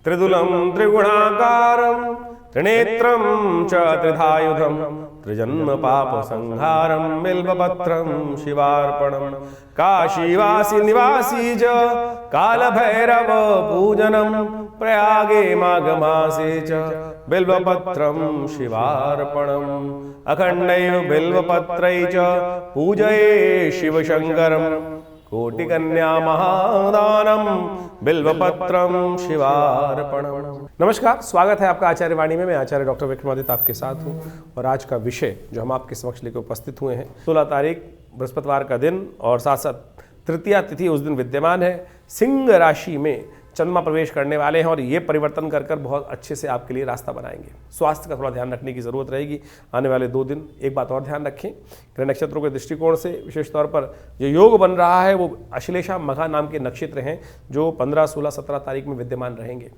त्रिदुलं त्रिगुणाकारं त्रिनेत्रं च त्रिधायुधं त्रिजन्म पाप संहारं बिल्वपत्रं शिवार्पणं काशीवासी निवासी च कालभैरव पूजनं प्रयागे माघमासे च बिल्वपत्रं शिवार्पणम् अखण्डैव बिल्वपत्रै च पूजये शिवशङ्करम् कोटिकन्या महादानम बिल्वपत्रम शिवार्पणम। नमस्कार, स्वागत है आपका आचार्य वाणी में। मैं आचार्य डॉक्टर विक्रमादित्य आपके साथ हूं और आज का विषय जो हम आपके समक्ष लेकर उपस्थित हुए हैं 16 तारीख बृहस्पतिवार का दिन और साथ साथ तृतीया तिथि उस दिन विद्यमान है। सिंह राशि में चंद्रमा प्रवेश करने वाले हैं और ये परिवर्तन कर बहुत अच्छे से आपके लिए रास्ता बनाएंगे। स्वास्थ्य का थोड़ा ध्यान रखने की जरूरत रहेगी आने वाले 2 दिन। एक बात और ध्यान रखें, ग्रह नक्षत्रों के दृष्टिकोण से विशेष तौर पर जो योग बन रहा है वो अश्लेषा मघा नाम के नक्षत्र हैं जो 15, 16, 17 तारीख में विद्यमान रहेंगे।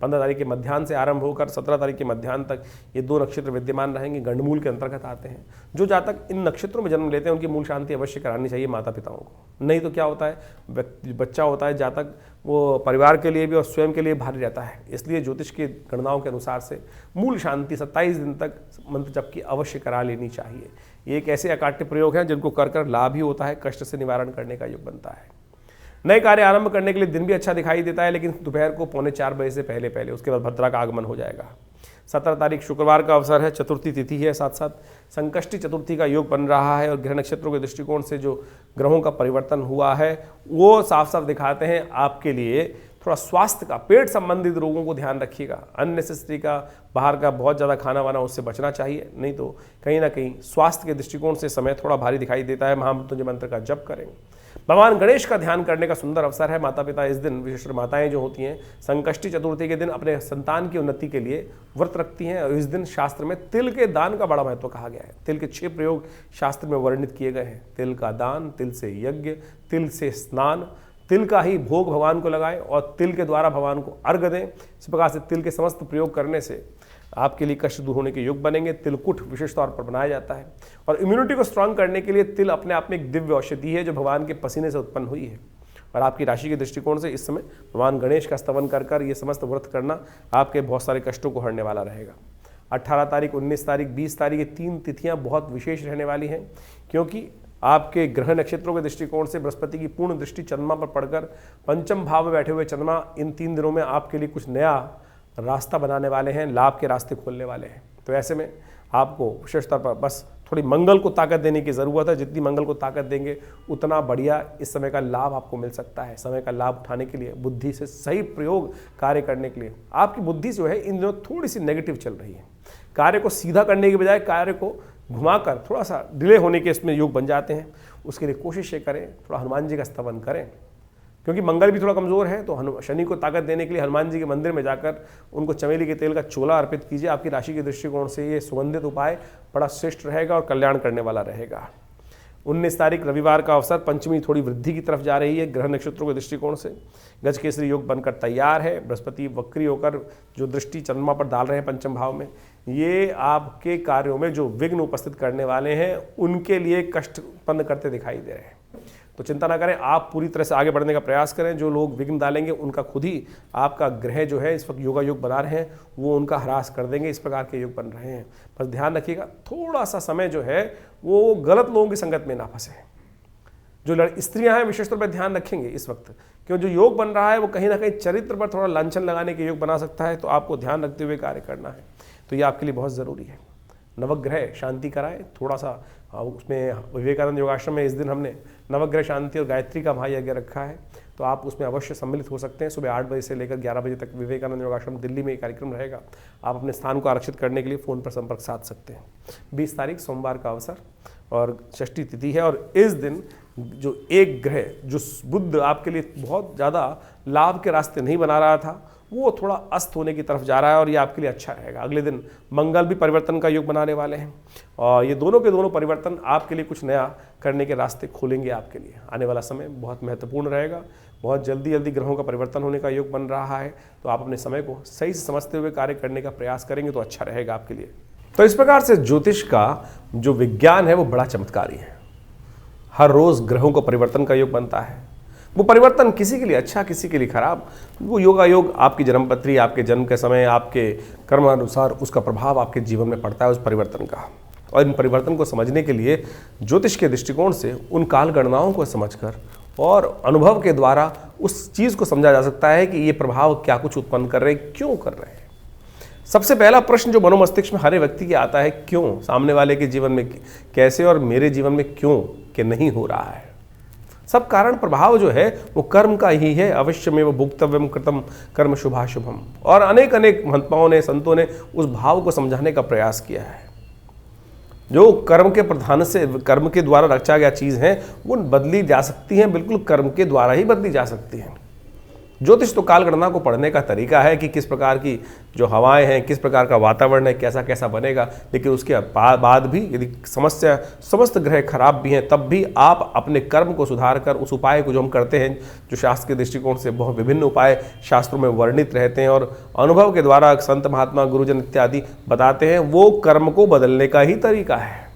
15 तारीख के मध्याह्न से आरंभ होकर 17 तारीख के मध्याह्न तक ये 2 नक्षत्र विद्यमान रहेंगे, गंडमूल के अंतर्गत आते हैं। जो जातक इन नक्षत्रों में जन्म लेते हैं उनकी मूल शांति अवश्य करानी चाहिए माता पिताओं को। नहीं तो क्या होता है, बच्चा होता है जातक वो परिवार के लिए भी और स्वयं के लिए भारी रहता है। इसलिए ज्योतिष की गणनाओं के अनुसार से मूल शांति 27 दिन तक मंत्र जप की अवश्य करा लेनी चाहिए। ये एक ऐसे अकाट्य प्रयोग हैं जिनको कर लाभ ही होता है, कष्ट से निवारण करने का योग बनता है। नए कार्य आरंभ करने के लिए दिन भी अच्छा दिखाई देता है, लेकिन दोपहर को 3:45 बजे से पहले उसके बाद भद्रा का आगमन हो जाएगा। 17 तारीख शुक्रवार का अवसर है, चतुर्थी तिथि है, साथ साथ संकष्टी चतुर्थी का योग बन रहा है और ग्रह नक्षत्रों के दृष्टिकोण से जो ग्रहों का परिवर्तन हुआ है वो साफ साफ दिखाते हैं आपके लिए थोड़ा स्वास्थ्य का, पेट संबंधित रोगों को ध्यान रखिएगा। अननेसेसरी का, बाहर का बहुत ज़्यादा खाना वाना उससे बचना चाहिए, नहीं तो कहीं ना कहीं स्वास्थ्य के दृष्टिकोण से समय थोड़ा भारी दिखाई देता है। महामृत्युंजय मंत्र का जप करें। भगवान गणेश का ध्यान करने का सुंदर अवसर है। माता पिता इस दिन, विशेषकर माताएं जो होती हैं, संकष्टी चतुर्थी के दिन अपने संतान की उन्नति के लिए व्रत रखती हैं और इस दिन शास्त्र में तिल के दान का बड़ा महत्व कहा गया है। तिल के 6 प्रयोग शास्त्र में वर्णित किए गए हैं। तिल का दान, तिल से यज्ञ, तिल से स्नान, तिल का ही भोग भगवान को लगाएं और तिल के द्वारा भगवान को अर्घ दें। इस प्रकार से तिल के समस्त प्रयोग करने से आपके लिए कष्ट दूर होने के योग बनेंगे। तिलकुट विशेष तौर पर बनाया जाता है और इम्यूनिटी को स्ट्रांग करने के लिए तिल अपने आप में एक दिव्य औषधि है जो भगवान के पसीने से उत्पन्न हुई है। और आपकी राशि के दृष्टिकोण से इस समय भगवान गणेश का स्तवन कर ये समस्त व्रत करना आपके बहुत सारे कष्टों को हरने वाला रहेगा। 18 तारीख, 19 तारीख, 20 तारीख ये 3 तिथियां बहुत विशेष रहने वाली हैं, क्योंकि आपके ग्रह नक्षत्रों के दृष्टिकोण से बृहस्पति की पूर्ण दृष्टि चंद्रमा पर पड़कर पंचम भाव में बैठे हुए चंद्रमा इन 3 दिनों में आपके लिए कुछ नया रास्ता बनाने वाले हैं, लाभ के रास्ते खोलने वाले हैं। तो ऐसे में आपको विशेष तौर पर बस थोड़ी मंगल को ताकत देने की ज़रूरत है। जितनी मंगल को ताकत देंगे उतना बढ़िया इस समय का लाभ आपको मिल सकता है। समय का लाभ उठाने के लिए, बुद्धि से सही प्रयोग कार्य करने के लिए आपकी बुद्धि जो है इन दिनों थोड़ी सी नेगेटिव चल रही है। कार्य को सीधा करने के बजाय कार्य को घुमाकर थोड़ा सा डिले होने के इसमें योग बन जाते हैं। उसके लिए कोशिश ये करें, थोड़ा हनुमान जी का स्तवन करें, क्योंकि मंगल भी थोड़ा कमज़ोर है। तो शनि को ताकत देने के लिए हनुमान जी के मंदिर में जाकर उनको चमेली के तेल का चोला अर्पित कीजिए। आपकी राशि के दृष्टिकोण से ये सुगंधित उपाय बड़ा श्रेष्ठ रहेगा और कल्याण करने वाला रहेगा। 19 तारीख रविवार का अवसर, पंचमी थोड़ी वृद्धि की तरफ जा रही है ग्रह नक्षत्रों के दृष्टिकोण से। गजकेसरी योग बनकर तैयार है। बृहस्पति वक्री होकर जो दृष्टि चंद्रमा पर डाल रहे हैं पंचम भाव में, ये आपके कार्यों में जो विघ्न उपस्थित करने वाले हैं उनके लिए कष्ट उत्पन्न करते दिखाई दे रहे हैं। तो चिंता ना करें, आप पूरी तरह से आगे बढ़ने का प्रयास करें। जो लोग विघ्न डालेंगे उनका खुद ही आपका ग्रह जो है इस वक्त योगा योग बना रहे हैं वो उनका ह्रास कर देंगे। इस प्रकार के योग बन रहे हैं। बस ध्यान रखिएगा, थोड़ा सा समय जो है वो गलत लोगों की संगत में ना फंसे। जो स्त्रियां हैं विशेष तौर पर ध्यान रखेंगे इस वक्त, क्यों जो योग बन रहा है वो कहीं ना कहीं चरित्र पर थोड़ा लांछन लगाने के योग बना सकता है। तो आपको ध्यान रखते हुए कार्य करना है, तो ये आपके लिए बहुत ज़रूरी है। नवग्रह शांति कराएं थोड़ा सा। उसमें विवेकानंद योगाश्रम में इस दिन हमने नवग्रह शांति और गायत्री का महायज्ञ रखा है, तो आप उसमें अवश्य सम्मिलित हो सकते हैं। सुबह 8 बजे से लेकर 11 बजे तक विवेकानंद योगाश्रम दिल्ली में ये कार्यक्रम रहेगा। आप अपने स्थान को आरक्षित करने के लिए फ़ोन पर संपर्क साध सकते हैं। 20 तारीख सोमवार का अवसर और षष्ठी तिथि है और इस दिन जो एक ग्रह जो बुध आपके लिए बहुत ज़्यादा लाभ के रास्ते नहीं बना रहा था वो थोड़ा अस्त होने की तरफ जा रहा है और ये आपके लिए अच्छा रहेगा। अगले दिन मंगल भी परिवर्तन का योग बनाने वाले हैं और ये दोनों के दोनों परिवर्तन आपके लिए कुछ नया करने के रास्ते खोलेंगे आपके लिए। आने वाला समय बहुत महत्वपूर्ण रहेगा। बहुत जल्दी जल्दी ग्रहों का परिवर्तन होने का योग बन रहा है, तो आप अपने समय को सही से समझते हुए कार्य करने का प्रयास करेंगे तो अच्छा रहेगा आपके लिए। तो इस प्रकार से ज्योतिष का जो विज्ञान है वो बड़ा चमत्कारी है। हर रोज ग्रहों का परिवर्तन का योग बनता है। वो परिवर्तन किसी के लिए अच्छा, किसी के लिए खराब, वो योगायोग आपकी जन्मपत्री, आपके जन्म के समय, आपके कर्मानुसार उसका प्रभाव आपके जीवन में पड़ता है उस परिवर्तन का। और इन परिवर्तन को समझने के लिए ज्योतिष के दृष्टिकोण से उन काल गणनाओं को समझकर और अनुभव के द्वारा उस चीज़ को समझा जा सकता है कि ये प्रभाव क्या कुछ उत्पन्न कर रहे हैं, क्यों कर रहे हैं। सबसे पहला प्रश्न जो मनोमस्तिष्क में हर व्यक्ति के आता है, क्यों, सामने वाले के जीवन में कैसे और मेरे जीवन में क्यों कि नहीं हो रहा है। सब कारण प्रभाव जो है वो कर्म का ही है। अवश्यमेव भुक्तव्यम कृतम कर्म शुभाशुभम। और अनेक अनेक महात्माओं ने, संतों ने उस भाव को समझाने का प्रयास किया है। जो कर्म के प्रधान से, कर्म के द्वारा रचा गया चीज़ है वो बदली जा सकती हैं, बिल्कुल कर्म के द्वारा ही बदली जा सकती हैं। ज्योतिष तो कालगणना को पढ़ने का तरीका है कि किस प्रकार की जो हवाएं हैं, किस प्रकार का वातावरण है, कैसा कैसा बनेगा। लेकिन उसके बाद भी यदि समस्त ग्रह खराब भी हैं, तब भी आप अपने कर्म को सुधार कर उस उपाय को जो हम करते हैं, जो शास्त्र के दृष्टिकोण से बहुत विभिन्न उपाय शास्त्रों में वर्णित रहते हैं और अनुभव के द्वारा संत महात्मा गुरुजन इत्यादि बताते हैं, वो कर्म को बदलने का ही तरीका है।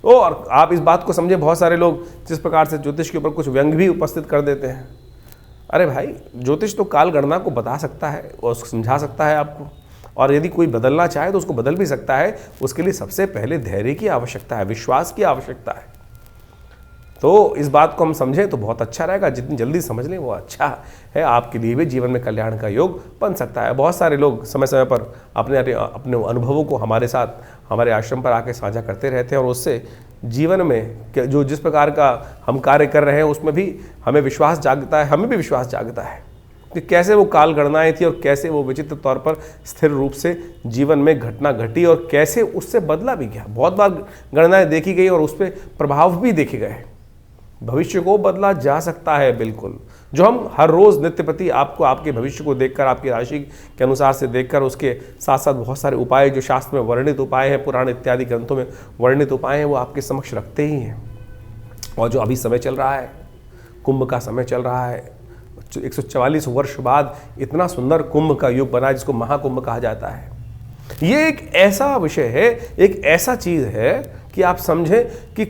और आप इस बात को समझे, बहुत सारे लोग जिस प्रकार से ज्योतिष के ऊपर कुछ व्यंग भी उपस्थित कर देते हैं। अरे भाई, ज्योतिष तो काल गणना को बता सकता है और उसको समझा सकता है आपको, और यदि कोई बदलना चाहे तो उसको बदल भी सकता है। उसके लिए सबसे पहले धैर्य की आवश्यकता है, विश्वास की आवश्यकता है। तो इस बात को हम समझें तो बहुत अच्छा रहेगा। जितनी जल्दी समझ लें वो अच्छा है, आपके लिए भी जीवन में कल्याण का योग बन सकता है। बहुत सारे लोग समय समय पर अपने अनुभवों को हमारे साथ, हमारे आश्रम पर आके साझा करते रहते हैं और उससे जीवन में जो जिस प्रकार का हम कार्य कर रहे हैं उसमें भी हमें विश्वास जागता है, हमें भी विश्वास जागता है कि कैसे वो काल गणनाएं थी और कैसे वो विचित्र तौर पर स्थिर रूप से जीवन में घटना घटी और कैसे उससे बदला भी गया। बहुत बार गणनाएं देखी गई और उस पर प्रभाव भी देखे गए। भविष्य को बदला जा सकता है बिल्कुल। जो हम हर रोज़ नित्य प्रति आपको आपके भविष्य को देखकर, आपकी राशि के अनुसार से देखकर, उसके साथ साथ बहुत सारे उपाय जो शास्त्र में वर्णित उपाय हैं, पुराण इत्यादि ग्रंथों में वर्णित उपाय हैं, वो आपके समक्ष रखते ही हैं। और जो अभी समय चल रहा है, कुंभ का समय चल रहा है, 144 वर्ष बाद इतना सुंदर कुंभ का युग बना जिसको महाकुंभ कहा जाता है। ये एक ऐसा विषय है, एक ऐसा चीज़ है कि आप समझें कि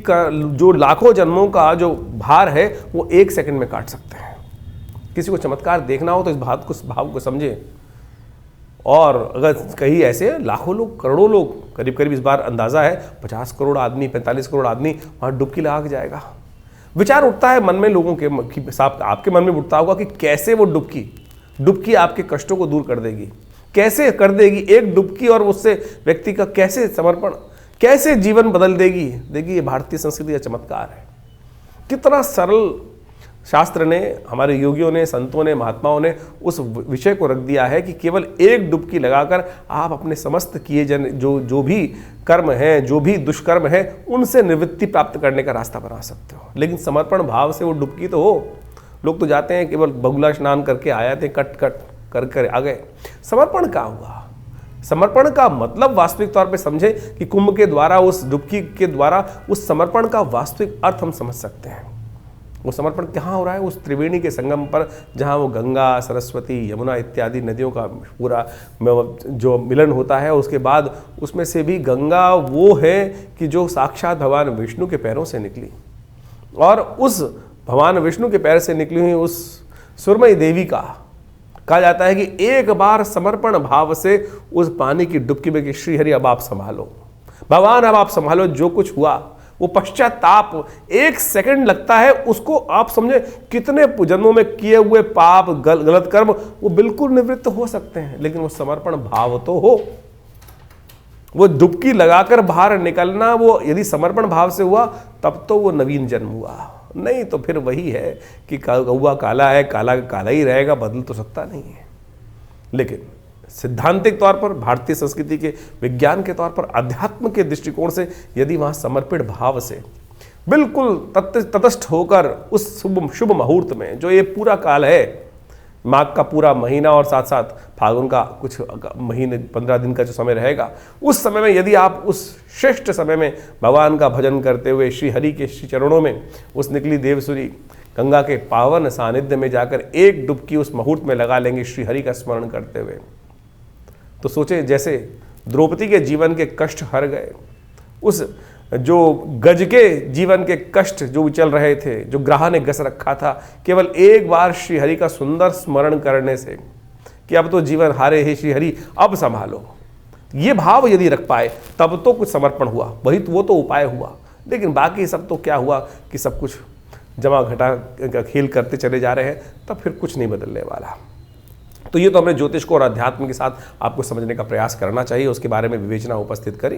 जो लाखों जन्मों का जो भार है वो 1 सेकंड में काट सकते हैं। किसी को चमत्कार देखना हो तो इस भाव को समझें। और अगर कहीं ऐसे लाखों लोग, करोड़ों लोग, करीब करीब इस बार अंदाज़ा है 50 करोड़ आदमी, 45 करोड़ आदमी वहाँ डुबकी लगा के जाएगा। विचार उठता है मन में लोगों के साथ, आपके मन में उठता होगा कि कैसे वो डुबकी आपके कष्टों को दूर कर देगी, कैसे कर देगी एक डुबकी, और उससे व्यक्ति का कैसे समर्पण, कैसे जीवन बदल देगी। देखिए, ये भारतीय संस्कृति का चमत्कार है। कितना सरल शास्त्र ने, हमारे योगियों ने, संतों ने, महात्माओं ने उस विषय को रख दिया है कि केवल एक डुबकी लगाकर आप अपने समस्त किए जो भी कर्म हैं, जो भी दुष्कर्म है, उनसे निवृत्ति प्राप्त करने का रास्ता बना सकते हो। लेकिन समर्पण भाव से वो डुबकी तो हो। लोग तो जाते हैं केवल बगुला स्नान करके आए थे, कट कर आ गए। समर्पण क्या हुआ? समर्पण का मतलब वास्तविक तौर पे समझे कि कुंभ के द्वारा, उस डुबकी के द्वारा उस समर्पण का वास्तविक अर्थ हम समझ सकते हैं। वो समर्पण कहाँ हो रहा है? उस त्रिवेणी के संगम पर, जहाँ वो गंगा, सरस्वती, यमुना इत्यादि नदियों का पूरा जो मिलन होता है। उसके बाद उसमें से भी गंगा वो है कि जो साक्षात भगवान विष्णु के पैरों से निकली, और उस भगवान विष्णु के पैर से निकली हुई उस सुरमई देवी का कहा जाता है कि एक बार समर्पण भाव से उस पानी की डुबकी में कि श्री हरि अब आप संभालो, भगवान अब आप संभालो। जो कुछ हुआ वो पश्चाताप 1 सेकंड लगता है, उसको आप समझे कितने जन्मों में किए हुए पाप, गलत कर्म वो बिल्कुल निवृत्त हो सकते हैं। लेकिन वो समर्पण भाव तो हो, वो डुबकी लगाकर बाहर निकलना, वो यदि समर्पण भाव से हुआ तब तो वो नवीन जन्म हुआ। नहीं तो फिर वही है कि कौवा काला है, काला काला ही रहेगा, बदल तो सकता नहीं है। लेकिन सिद्धांतिक तौर पर, भारतीय संस्कृति के विज्ञान के तौर पर, अध्यात्म के दृष्टिकोण से यदि वहाँ समर्पित भाव से बिल्कुल तटस्थ होकर उस शुभ मुहूर्त में, जो ये पूरा काल है, माघ का पूरा महीना और साथ साथ फागुन का कुछ महीने 15 दिन का जो समय रहेगा, उस समय में यदि आप उस श्रेष्ठ समय में भगवान का भजन करते हुए श्री हरि के श्री चरणों में उस निकली देवसुरी गंगा के पावन सानिध्य में जाकर एक डुबकी उस मुहूर्त में लगा लेंगे श्री हरि का स्मरण करते हुए, तो सोचें जैसे द्रौपदी के जीवन के कष्ट हर गए, उस जो गज के जीवन के कष्ट जो चल रहे थे, जो ग्राह ने गस रखा था, केवल एक बार श्री हरि का सुंदर स्मरण करने से कि अब तो जीवन हारे हे श्री हरि अब संभालो, ये भाव यदि रख पाए तब तो कुछ समर्पण हुआ, वही वो तो उपाय हुआ। लेकिन बाकी सब तो क्या हुआ कि सब कुछ जमा घटा का खेल करते चले जा रहे हैं, तब फिर कुछ नहीं बदलने वाला। तो ये तो हमने ज्योतिष को और अध्यात्म के साथ आपको समझने का प्रयास करना चाहिए, उसके बारे में विवेचना उपस्थित करी।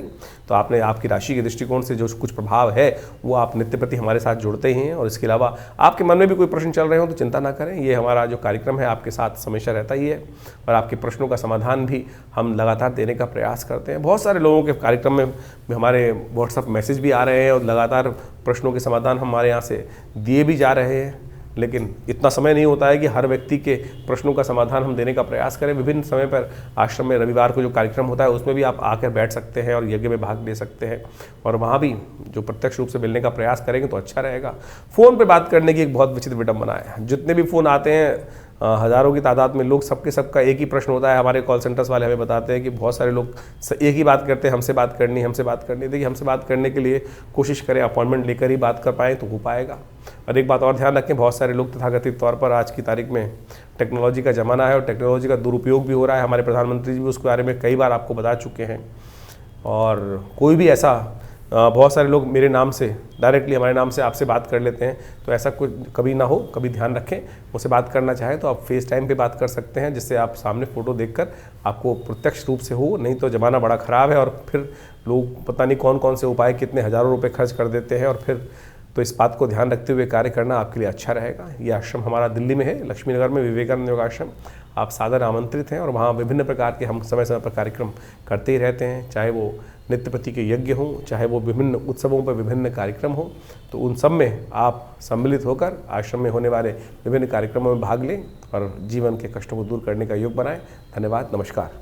तो आपने आपकी राशि के दृष्टिकोण से जो कुछ प्रभाव है वो आप नित्य प्रति हमारे साथ जुड़ते ही हैं। और इसके अलावा आपके मन में भी कोई प्रश्न चल रहे हो तो चिंता ना करें, ये हमारा जो कार्यक्रम है आपके साथ हमेशा रहता ही है और आपके प्रश्नों का समाधान भी हम लगातार देने का प्रयास करते हैं। बहुत सारे लोगों के कार्यक्रम में हमारे व्हाट्सअप मैसेज भी आ रहे हैं और लगातार प्रश्नों के समाधान हमारे यहाँ से दिए भी जा रहे हैं, लेकिन इतना समय नहीं होता है कि हर व्यक्ति के प्रश्नों का समाधान हम देने का प्रयास करें। विभिन्न समय पर आश्रम में रविवार को जो कार्यक्रम होता है उसमें भी आप आकर बैठ सकते हैं और यज्ञ में भाग ले सकते हैं और वहाँ भी जो प्रत्यक्ष रूप से मिलने का प्रयास करेंगे तो अच्छा रहेगा। फ़ोन पे बात करने की एक बहुत विचित्र विडंबना है, जितने भी फ़ोन आते हैं हज़ारों की तादाद में लोग, सबका एक ही प्रश्न होता है। हमारे कॉल सेंटर्स वाले हमें बताते हैं कि बहुत सारे लोग एक ही बात करते हैं, हमसे बात करनी, हमसे बात करनी। देखिए, हमसे बात करने के लिए कोशिश करें अपॉइंटमेंट लेकर ही बात कर पाएँ तो हो पाएगा। और एक बात और ध्यान रखें, बहुत सारे लोग तथाकथित तौर पर आज की तारीख में टेक्नोलॉजी का ज़माना है और टेक्नोलॉजी का दुरुपयोग भी हो रहा है। हमारे प्रधानमंत्री जी भी उसके बारे में कई बार आपको बता चुके हैं। और कोई भी ऐसा बहुत सारे लोग मेरे नाम से डायरेक्टली हमारे नाम से आपसे बात कर लेते हैं, तो ऐसा कुछ कभी ना हो, कभी ध्यान रखें। मुझसे बात करना चाहे तो आप फेस टाइम पे बात कर सकते हैं, जिससे आप सामने फ़ोटो देखकर आपको प्रत्यक्ष रूप से हो। नहीं तो ज़माना बड़ा ख़राब है और फिर लोग पता नहीं कौन कौन से उपाय कितने हज़ारों रुपये खर्च कर देते हैं और फिर तो इस बात को ध्यान रखते हुए कार्य करना आपके लिए अच्छा रहेगा। ये आश्रम हमारा दिल्ली में है, लक्ष्मी नगर में, विवेकानंद योगाश्रम। आप सादर आमंत्रित हैं और वहाँ विभिन्न प्रकार के हम समय समय पर कार्यक्रम करते ही रहते हैं, चाहे वो नित्य प्रति के यज्ञ हों, चाहे वो विभिन्न उत्सवों पर विभिन्न कार्यक्रम हो। तो उन सब में आप सम्मिलित होकर आश्रम में होने वाले विभिन्न कार्यक्रमों में भाग लें और जीवन के कष्टों को दूर करने का योग बनाएं। धन्यवाद, नमस्कार।